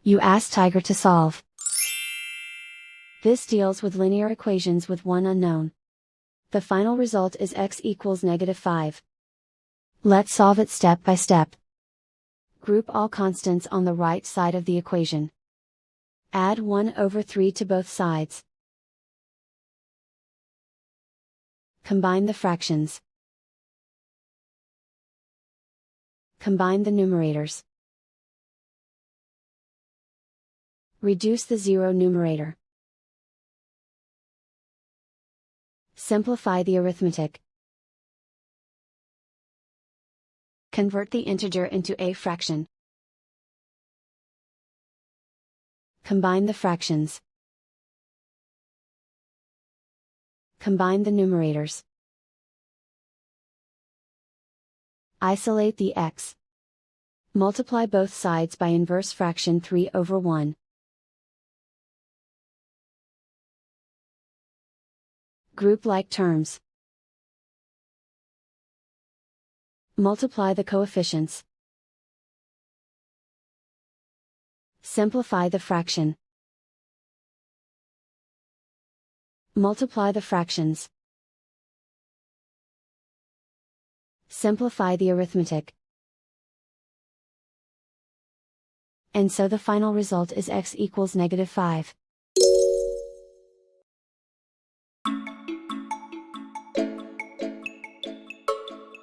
You ask Tiger to solve. This deals with linear equations with one unknown. The final result is x equals -5. Let's solve it step by step. Group all constants on the right side of the equation. Add 1/3 to both sides. Combine the fractions. Combine the numerators. Reduce the zero numerator. Simplify the arithmetic. Convert the integer into a fraction. Combine the fractions. Combine the numerators. Isolate the x. Multiply both sides by inverse fraction 3/1. Group like terms. Multiply the coefficients. Simplify the fraction. Multiply the fractions. Simplify the arithmetic. And so the final result is x equals -5.